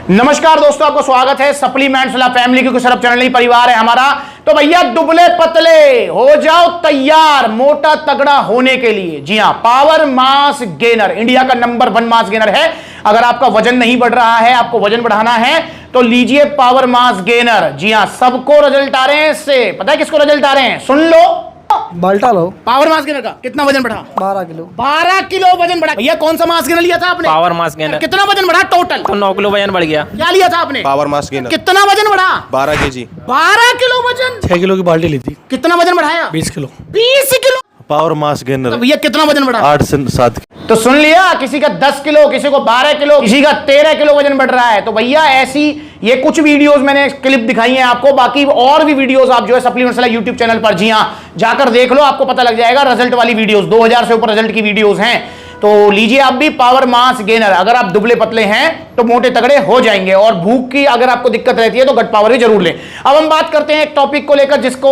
नमस्कार दोस्तों, आपका स्वागत है सप्लीमेंट्स ला फैमिली की कुछ चैनल नहीं परिवार है हमारा। तो भैया दुबले पतले हो जाओ तैयार मोटा तगड़ा होने के लिए। जी हां, पावर मास गेनर इंडिया का नंबर 1 मास गेनर है। अगर आपका वजन नहीं बढ़ रहा है, आपको वजन बढ़ाना है तो लीजिए पावर मास गेनर। जी हां, सबको रिजल्ट आ रहे हैं इससे। पता है किसको रिजल्ट आ रहे हैं? सुन लो, बाल्टा लो। पावर मास गेनर का कितना वजन बढ़ा? 12 किलो। 12 किलो वजन बढ़ा। भैया कौन सा मास गेनर लिया था आपने? Power mass gainer. कितना वजन बढ़ा टोटल? तो 9 किलो वजन बढ़ गया। क्या लिया था आपने? Power mass gainer. कितना वजन बढ़ा? 12 केजी। 12 किलो वजन। 6 किलो की बाल्टी ली थी। कितना वजन बढ़ाया? 20 kilo. 20 kilo. Power mass gainer. तो भैया कितना वजन बढ़ा? 8 से 7। तो सुन लिया, किसी का 10 किलो, किसी को 12 किलो, किसी का 13 किलो वजन बढ़ रहा है। तो भैया ऐसी ये कुछ वीडियोस मैंने क्लिप दिखाई हैं आपको, बाकी और भी वीडियोस आप जो है सप्लीमेंट्स वाला यूट्यूब चैनल पर जी हां जाकर देख लो, आपको पता लग जाएगा। रिजल्ट वाली वीडियोस 2000 से ऊपर रिजल्ट की वीडियोस हैं। तो लीजिए आप भी पावर मास गेनर। अगर आप दुबले पतले हैं तो मोटे तगड़े हो जाएंगे, और भूख की अगर आपको दिक्कत रहती है तो गट पावर भी जरूर लें। अब हम बात करते हैं एक टॉपिक को लेकर, जिसको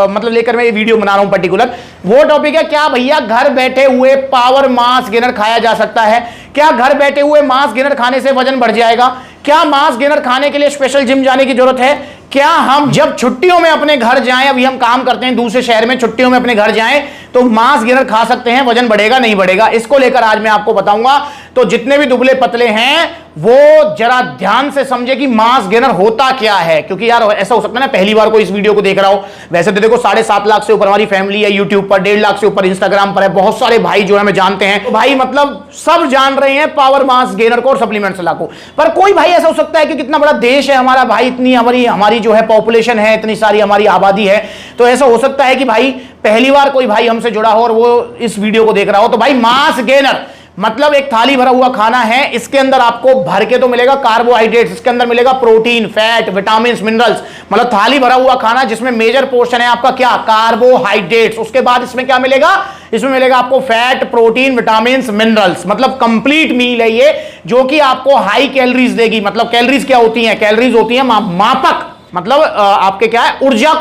मतलब लेकर मैं ये वीडियो बना रहा हूं पर्टिकुलर। वो टॉपिक है, क्या भैया घर बैठे हुए पावर मास गेनर खाया जा सकता है? क्या घर बैठे हुए मास गेनर खाने से वजन बढ़ जाएगा? क्या मास गेनर खाने के लिए स्पेशल जिम जाने की जरूरत है? क्या हम जब छुट्टियों में अपने घर जाएं, अभी हम काम करते हैं दूसरे शहर में, छुट्टियों में अपने घर जाएं तो मास गेनर खा सकते हैं? वजन बढ़ेगा नहीं बढ़ेगा, इसको लेकर आज मैं आपको बताऊंगा। तो जितने भी दुबले पतले हैं वो जरा ध्यान से समझे कि मास गेनर होता क्या है। क्योंकि यार ऐसा हो सकता है ना पहली बार कोई इस वीडियो को देख रहा हो। वैसे तो देखो 7.5 लाख से ऊपर हमारी फैमिली है यूट्यूब पर, 1.5 लाख से ऊपर इंस्टाग्राम पर है, बहुत सारे भाई जो है हमें जानते हैं। तो भाई मतलब सब जान रहे हैं पावर मास गेनर को और सप्लीमेंट्स ला को। पर कोई भाई ऐसा हो सकता है कि कितना बड़ा देश है हमारा भाई, इतनी हमारी जो है पॉपुलेशन है, इतनी सारी हमारी आबादी है, तो ऐसा हो सकता है कि भाई पहली बार कोई भाई हमसे जुड़ा हो और वो इस वीडियो को देख रहा हो। तो भाई मास गेनर मतलब एक थाली भरा हुआ खाना है। इसके अंदर आपको भर के तो मिलेगा कार्बोहाइड्रेट्स, इसके अंदर मिलेगा प्रोटीन, फैट, विटामिन, मिनरल्स। मतलब थाली भरा हुआ खाना जिसमें मेजर पोर्शन है आपका क्या? कार्बोहाइड्रेट्स। उसके बाद इसमें क्या मिलेगा? इसमें मिलेगा आपको फैट, प्रोटीन, विटामिन, मिनरल्स। मतलब कंप्लीट मील है ये, जो कि आपको हाई कैलोरीज देगी। मतलब कैलोरीज क्या होती हैं? कैलोरीज होती है मापक। मतलब आपके क्या है, ऊर्जा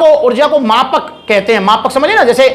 को मापक कहते हैं। मापक समझिए ना, जैसे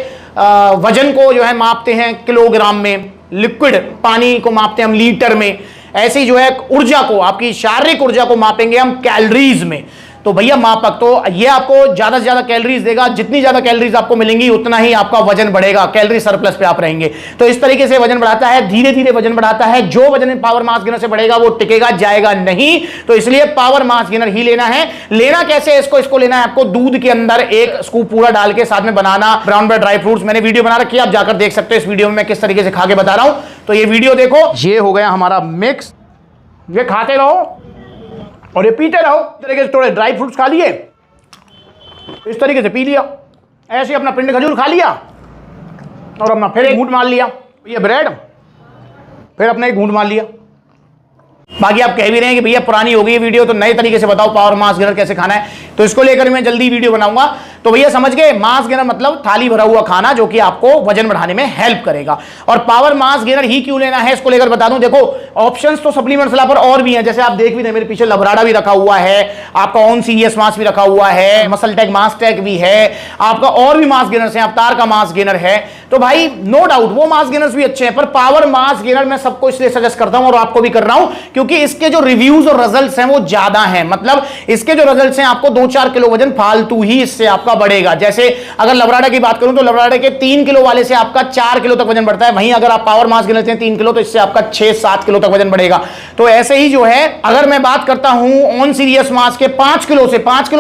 वजन को जो है मापते हैं किलोग्राम में, लिक्विड पानी को मापते हैं हम लीटर में, ऐसे ही जो है ऊर्जा को, आपकी शारीरिक ऊर्जा को मापेंगे हम कैलोरीज में। तो भैया मापक, तो ये आपको ज्यादा से ज्यादा कैलोरीज देगा। जितनी ज्यादा कैलोरीज आपको मिलेंगी उतना ही आपका वजन बढ़ेगा, कैलोरी सरप्लस पे आप रहेंगे। तो इस तरीके से वजन बढ़ाता है, धीरे धीरे वजन बढ़ाता है। जो वजन पावर मास गेनर से बढ़ेगा वो टिकेगा जाएगा नहीं। तो इसलिए पावर मास गेनर ही लेना है। लेना कैसे है इसको लेना है आपको दूध के अंदर 1 स्कूप पूरा डाल के, साथ में बनाना, ब्राउन ब्रेड, ड्राई फ्रूट्स। मैंने वीडियो बना रखी है, आप जाकर देख सकते हो इस वीडियो में मैं किस तरीके से खा के बता रहा हूं। तो ये वीडियो देखो। ये हो गया हमारा मिक्स, ये खाते रहो और ये पीते रहो। इस तरीके से थोड़े ड्राई फ्रूट्स खा लिए, इस तरीके से पी लिया, ऐसे अपना पिंड खजूर खा लिया और अपना फिर एक घूंट मार लिया। ये ब्रेड, फिर अपना एक घूंट मार लिया। बाकी आप कह भी रहे हैं कि भैया पुरानी हो गई वीडियो, तो नए तरीके से बताओ पावर मास गेनर कैसे खाना है। तो इसको लेकर मैं जल्दी वीडियो बनाऊंगा। तो भैया समझ गए, मास गेनर मतलब थाली भरा हुआ खाना जो कि आपको वजन बढ़ाने में हेल्प करेगा। और पावर मास गेनर ही क्यों लेना है इसको लेकर बता दूं। देखो ऑप्शंस तो सप्लीमेंट्स ला पर और भी हैं, जैसे आप देख भी रहे मेरे पीछे लबराडा भी रखा हुआ है, आपका ऑन सीरियस मास भी रखा हुआ है, मसल टैग मास टैग भी है, आपका और भी मास गेनर्स हैं, अवतार का मास गेनर है। तो भाई नो डाउट वो मास गेनर्स भी अच्छे हैं, पर पावर मास गेनर मैं सबको इसलिए सजेस्ट करता हूं और आपको भी कर रहा हूं क्योंकि इसके जो रिव्यूज और रिजल्ट्स हैं वो ज्यादा हैं। मतलब इसके जो रिजल्ट्स हैं, आपको 2-4 किलो वजन फालतू ही इससे आपका बढ़ेगा। जैसे अगर लबराडा की बात करूं तो लबराडा के 3 किलो वाले से आपका 4 किलो तक वजन बढ़ता है। वहीं अगर आप पावर मास गेनर लेते हैं 3 किलो, तो इससे आपका 6-7 किलो तक वजन बढ़ेगा। तो ऐसे ही जो है, अगर मैं बात करता हूं ऑन सीरियस मास के 5 किलो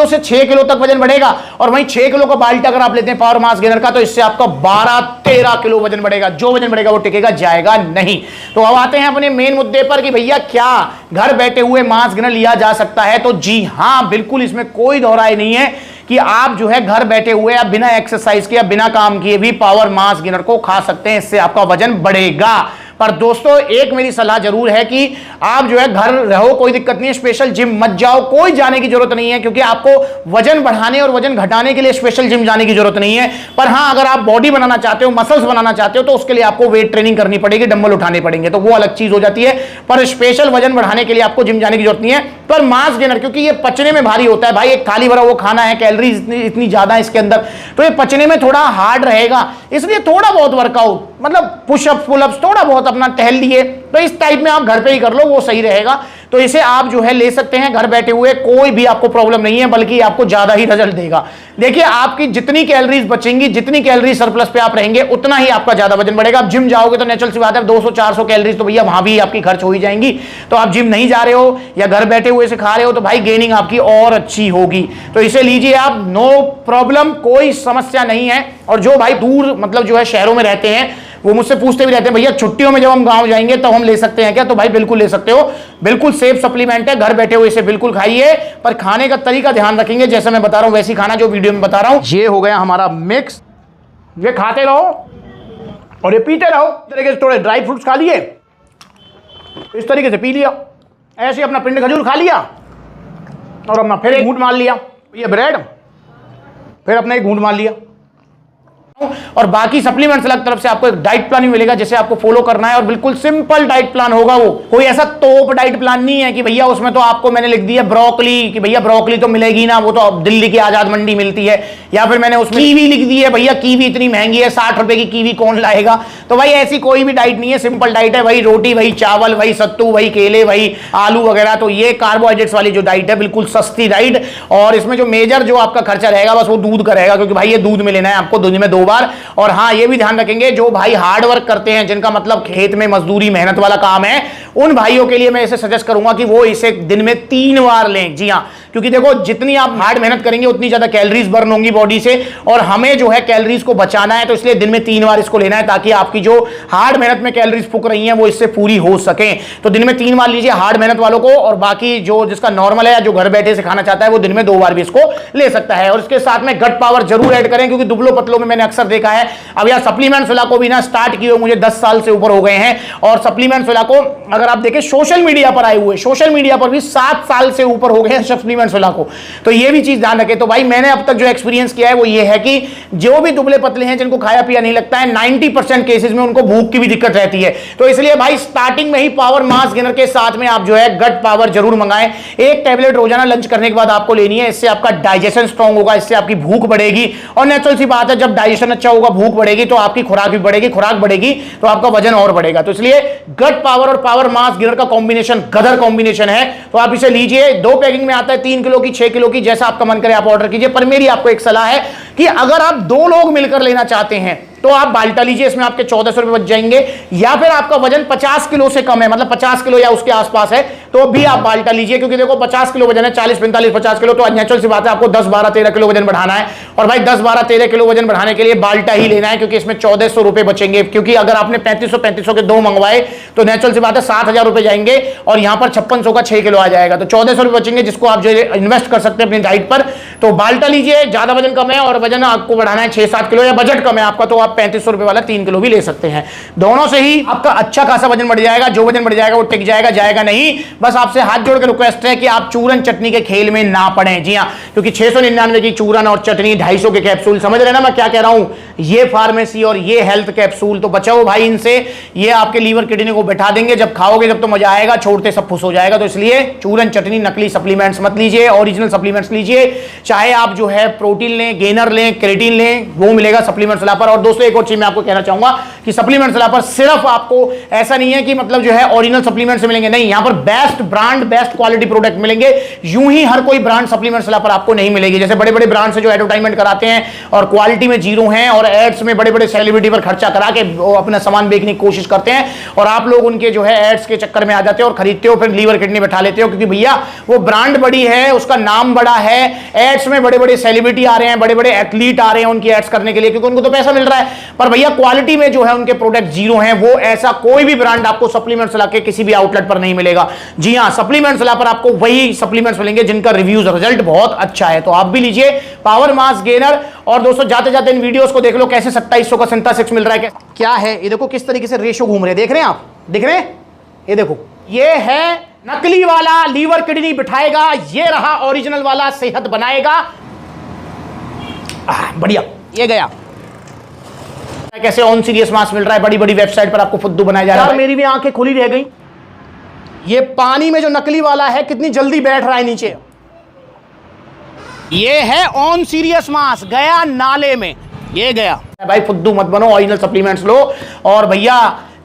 से 6 किलो तक वजन बढ़ेगा। और वहीं 6 किलो का बाल्टा अगर आप लेते हैं पावर मास गेनर का, तो इससे आपका 12-13 किलो वजन बढ़ेगा। जो वजन बढ़ेगा वो टिकेगा जाएगा नहीं। तो अब आते हैं अपने मेन मुद्दे पर कि भैया क्या घर बैठे हुए मास गेनर लिया जा सकता है? तो जी हां, बिल्कुल, इसमें कोई दोहराई नहीं है कि आप जो है घर बैठे हुए आप बिना एक्सरसाइज के या बिना काम किए भी पावर मास गेनर को खा सकते हैं। इससे आपका वजन बढ़ेगा। पर दोस्तों एक मेरी सलाह जरूर है कि आप जो है घर रहो, कोई दिक्कत नहीं है, स्पेशल जिम मत जाओ, कोई जाने की जरूरत नहीं है, क्योंकि आपको वजन बढ़ाने और वजन घटाने के लिए स्पेशल जिम जाने की जरूरत नहीं है। पर हाँ, अगर आप बॉडी बनाना चाहते हो, मसल्स बनाना चाहते हो, तो उसके लिए आपको वेट ट्रेनिंग करनी पड़ेगी, डंबल उठाने पड़ेंगे, तो वो अलग चीज हो जाती है। पर स्पेशल वजन बढ़ाने के लिए आपको जिम जाने की जरूरत नहीं है। पर मास गेनर क्योंकि ये पचने में भारी होता है भाई, एक थाली भरा वो खाना है, कैलोरीज इतनी ज्यादा है इसके अंदर, तो ये पचने में थोड़ा हार्ड रहेगा। इसलिए थोड़ा बहुत वर्कआउट, मतलब पुशअप, पुलअप्स, थोड़ा बहुत अपना टहल लिए, तो इस टाइप में आप घर पे ही कर लो, वो सही रहेगा। तो तो इसे आप जो है ले सकते हैं घर बैठे हुए, कोई भी आपको प्रॉब्लम नहीं है, बल्कि आपको ज्यादा ही रिजल्ट देगा। देखिए आपकी जितनी कैलोरीज बचेंगी, जितनी कैलोरी सरप्लस पे आप रहेंगे, उतना ही आपका ज्यादा वजन बढ़ेगा। आप जिम जाओगे तो नेचुरल सी बात है 200-400 कैलोरीज तो भैया वहां भी आपकी खर्च हो ही जाएंगी। तो आप जिम नहीं जा रहे हो या घर बैठे हुए से खा रहे हो तो भाई गेनिंग आपकी और अच्छी होगी। तो इसे लीजिए आप, नो प्रॉब्लम, कोई समस्या नहीं है। और जो भाई दूर मतलब जो है शहरों में रहते हैं वो मुझसे पूछते भी रहते हैं भैया छुट्टियों में जब हम गांव जाएंगे तो हम ले सकते हैं क्या? तो भाई बिल्कुल ले सकते हो, बिल्कुल सेफ सप्लीमेंट है, घर बैठे हुए इसे बिल्कुल खाइए, पर खाने का तरीका ध्यान रखेंगे जैसे मैं बता रहा हूं वैसी खाना जो वीडियो में बता रहा हूं। ये हो गया हमारा मिक्स, ये खाते रहो और ये पीते रहो। इस तरीके से थोड़े ड्राई फ्रूट्स खा लिए, इस तरीके से पी लिया, ऐसे अपना पिंड खजूर खा लिया और अपना फिर एक घूंट मार लिया, ये ब्रेड फिर अपना एक घूंट मार लिया। और बाकी सप्लीमेंट्स अलग तरफ से आपको एक डाइट प्लान भी मिलेगा जिसे आपको फॉलो करना है, और बिल्कुल सिंपल डाइट प्लान होगा। वो कोई ऐसा तोप डाइट प्लान नहीं है कि भैया उसमें तो आपको मैंने लिख दिया ब्रोकली, कि भैया ब्रोकली तो मिलेगी ना, वो तो दिल्ली की आजाद मंडी मिलती है, या फिर मैंने उसमें कीवी लिख दी है, भैया कीवी इतनी महंगी है, 60 रुपए की कीवी कौन लाएगा? तो भाई ऐसी कोई भी डाइट नहीं है, सिंपल डाइट है, वही रोटी, वही चावल, वही सत्तू, वही केले, वही आलू वगैरह। तो ये कार्बोहाइड्रेट्स वाली जो डाइट है, बिल्कुल सस्ती डाइट, और इसमें जो मेजर जो आपका खर्चा रहेगा बस वो दूध का रहेगा, क्योंकि भाई ये दूध में लेना है आपको, दिन में 2 बार। और हाँ, ये भी ध्यान रखेंगे जो भाई हार्ड वर्क करते हैं, जिनका मतलब खेत में मजदूरी मेहनत वाला काम है, उन भाइयों के लिए मैं इसे सजेस्ट करूंगा कि वो इसे दिन में 3 बार लें। जी हाँ, क्योंकि देखो जितनी आप हार्ड मेहनत करेंगे उतनी ज्यादा कैलोरीज बर्न होंगी बॉडी से, और हमें जो है कैलोरीज को बचाना है, तो इसलिए दिन में 3 बार इसको लेना है, ताकि आपकी जो हार्ड मेहनत में कैलोरीज फूक रही हैं वो इससे पूरी हो सके। तो दिन में 3 बार लीजिए हार्ड मेहनत वालों को, और बाकी जो जिसका नॉर्मल है या जो घर बैठे से खाना चाहता है वो दिन में 2 बार भी इसको ले सकता है। और इसके साथ में गट पावर जरूर ऐड करें, क्योंकि दुबलो पतलों में मैंने अक्सर देखा है, अब यार सप्लीमेंट्स वाला को भी ना स्टार्ट किए मुझे 10 साल से ऊपर हो गए हैं, और सप्लीमेंट्स वाला को अगर आप देखें सोशल मीडिया पर आए हुए, सोशल मीडिया पर भी 7 साल से ऊपर हो गए हैं सप्लीमेंट्स वाला को। तो ये भी चीज ध्यान रखें। तो भाई मैंने अब तक जो एक्सपीरियंस किया है वो ये है कि जो भी दुबले पतले हैं, जिनको खाया पिया नहीं लगता है, 90% केसेस में उनको भूख की भी दिक्कत रहती है। तो इसलिए भाई स्टार्टिंग में ही पावर मास गेनर के साथ में आप जो है गट पावर जरूर मंगाएं। 1 टैबलेट रोजाना लंच करने के बाद आपको लेनी है, इससे आपका डाइजेशन स्ट्रांग होगा, इससे आपकी भूख बढ़ेगी, और नेचुरल सी बात है जब डाइजेशन अच्छा होगा, भूख बढ़ेगी, तो आपकी खुराक भी बढ़ेगी, खुराक बढ़ेगी तो आपका वजन और बढ़ेगा। तो इसलिए गट पावर और पावर मास गेनर का कॉम्बिनेशन गदर कॉम्बिनेशन है। तो आप इसे लीजिए, 2 पैकिंग में आता है, 3 किलो की, 6 किलो की, जैसा आपका मन करे आप ऑर्डर कीजिए। पर मेरी आपको एक सलाह है कि अगर आप 2 लोग मिलकर लेना चाहते हैं तो आप बाल्टा लीजिए, इसमें आपके 1400 रुपए बच जाएंगे। या फिर आपका वजन 50 किलो से कम है, मतलब 50 किलो या उसके आसपास है, तो भी आप बाल्टा लीजिए, क्योंकि देखो 50 किलो वजन है, 40, 45, 50 किलो, तो नेचुरल सी बात है आपको 10, 12, 13 किलो वजन बढ़ाना है। और भाई 10, 12, 13 किलो वजन बढ़ाने के लिए बाल्टा ही लेना है, क्योंकि इसमें 1400 रुपए बचेंगे। क्योंकि अगर आपने 3500 के 2 मंगवाए तो नेचुरल सी बात है 7000 रुपए जाएंगे, और यहां पर 5600 का 6 किलो आ जाएगा, तो 1400 रुपए बचेंगे, जिसको आप जो इन्वेस्ट कर सकते हैं अपनी डाइट पर। तो बाल्टा लीजिए, ज्यादा वजन कम है और वजन आपको बढ़ाना है 6-7 किलो, या बजट कम है आपका, तो आप 3500 रुपए वाला 3 किलो भी ले सकते हैं। दोनों से ही आपका अच्छा खासा वजन बढ़ जाएगा। जो वजन बढ़ जाएगा वो टिक जाएगा, जाएगा नहीं। बस आपसे हाथ जोड़ के रिक्वेस्ट है कि आप चूरन चटनी के खेल में ना पड़े। जी हां, क्योंकि 699 की चूरन और चटनी, 250 के कैप्सूल, समझ रहे ना मैं क्या कह रहा हूं? ये फार्मेसी और ये हेल्थ कैप्सूल, तो बचाओ भाई इनसे, ये आपके लीवर किडनी को बैठा देंगे। जब खाओगे जब तो मजा आएगा, छोड़ते सब फुस हो जाएगा। तो इसलिए चूरन चटनी नकली सप्लीमेंट्स मत लीजिए, ओरिजिनल सप्लीमेंट्स लीजिए। चाहे आप जो है प्रोटीन लें, गेनर लें, क्रेटीन लें, वो मिलेगा सप्लीमेंट्स वाला पर। और दोस्तों एक और चीज मैं आपको कहना चाहूंगा कि सप्लीमेंट्स वाला पर सिर्फ आपको ऐसा नहीं है कि मतलब जो है ओरिजिनल सप्लीमेंट्स मिलेंगे, नहीं, यहां पर best brand, best quality product मिलेंगे। यूं ही हर कोई ब्रांड सप्लीमेंट्स वाला पर आपको नहीं मिलेगी। जैसे बड़े बड़े ब्रांड से जो एडवर्टाइजमेंट कराते हैं और क्वालिटी में जीरो हैं, और एड्स में बड़े बड़े सेलिब्रिटी पर खर्चा करा के वो अपना सामान बेचने की कोशिश करते हैं, और आप लोग उनके जो है एड्स के चक्कर में आ जाते हो और खरीदते हो, फिर लीवर किडनी बैठा लेते हो, क्योंकि भैया वो ब्रांड बड़ी है, उसका नाम बड़ा है, एड्स में बड़े बड़े सेलिब्रिटी आ रहे हैं, बड़े बड़े एथलीट आ रहे हैं उनकी एड्स करने के लिए, क्योंकि उनको तो पैसा मिल रहा है। पर भैया क्वालिटी में जो है उनके प्रोडक्ट जीरो हैं। वो ऐसा कोई भी ब्रांड आपको सप्लीमेंट्स ला के किसी भी आउटलेट पर नहीं मिलेगा। जी हां, सप्लीमेंट्स ला पर आपको वही सप्लीमेंट्स मिलेंगे जिनका रिव्यूज रिजल्ट बहुत अच्छा है। तो आप भी लीजिए पावर मास गेनर। और दोस्तों जाते जाते इन वीडियोस को देख लो, कैसे 2700 का सिंथेसिस मिल रहा है, क्या है ये देखो, किस तरीके से रेशो घूम रहे हैं, देख रहे हैं आप, दिख रहे हैं, ये देखो, ये है नकली वाला लीवर किडनी बिठाएगा, ये रहा ओरिजिनल वाला सेहत बनाएगा। बढ़िया, ये गया। कैसे ऑन सीरियस मास मिल रहा है, बड़ी बड़ी वेबसाइट पर आपको फुद्दू बनाया जा रहा है। मेरी भी आंखें खुली रह गई। ये पानी में जो नकली वाला है कितनी जल्दी बैठ रहा है नीचे। ये है ऑन सीरियस मास, गया नाले में, ये गया। भाई फुद्दू मत बनो, ओरिजिनल सप्लीमेंट्स लो। और भैया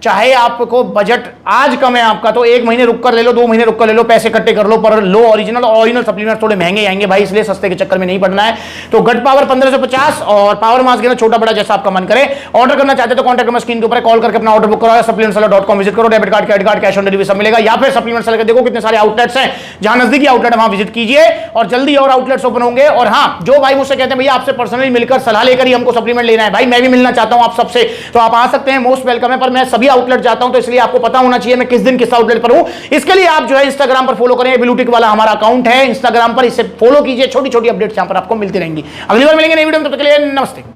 चाहे आपको बजट आज कम है आपका तो 1 महीने रुक कर ले लो, 2 महीने रुक कर ले लो, पैसे इकट्ठे कर लो, पर लो ओरिजिनल सप्लीमेंट थोड़े महंगे आएंगे भाई, इसलिए सस्ते के चक्कर में नहीं पड़ना है। तो गट पावर 1550 और पावर मास गेनर छोटा बड़ा जैसा आपका मन करे। ऑर्डर करना चाहते तो कॉन्टैक्ट नंबर स्क्रीन के ऊपर कॉल करके अपना ऑर्डर बुक करो, supplementseller.com विजिट करो, debit card, credit card, cash on delivery सब मिलेगा, या फिर सप्लीमेंट सेलर के देखो कितने सारे आउटलेट्स हैं, जहां नजदीकी आउटलेट है वहां विजिट कीजिए, और जल्दी और आउटलेट्स ओपन होंगे। और हां, जो भाई मुझसे कहते हैं भैया आपसे पर्सनली मिलकर सलाह लेकर ही हमको सप्लीमेंट लेना है, भाई मैं भी मिलना चाहता हूं आप सबसे, तो आप आ सकते हैं, मोस्ट वेलकम है। पर मैं सभी आउटलेट जाता हूं तो इसलिए आपको पता होना चाहिए मैं किस दिन किस आउटलेट पर हूं। इसके लिए आप जो है इंस्टाग्राम पर फॉलो करें, ब्लूटिक वाला हमारा अकाउंट है इंस्टाग्राम पर, इसे फॉलो कीजिए, छोटी छोटी अपडेट्स यहां पर आपको मिलती रहेंगी। अगली बार मिलेंगे नई वीडियो में, तब तक के लिए नमस्ते।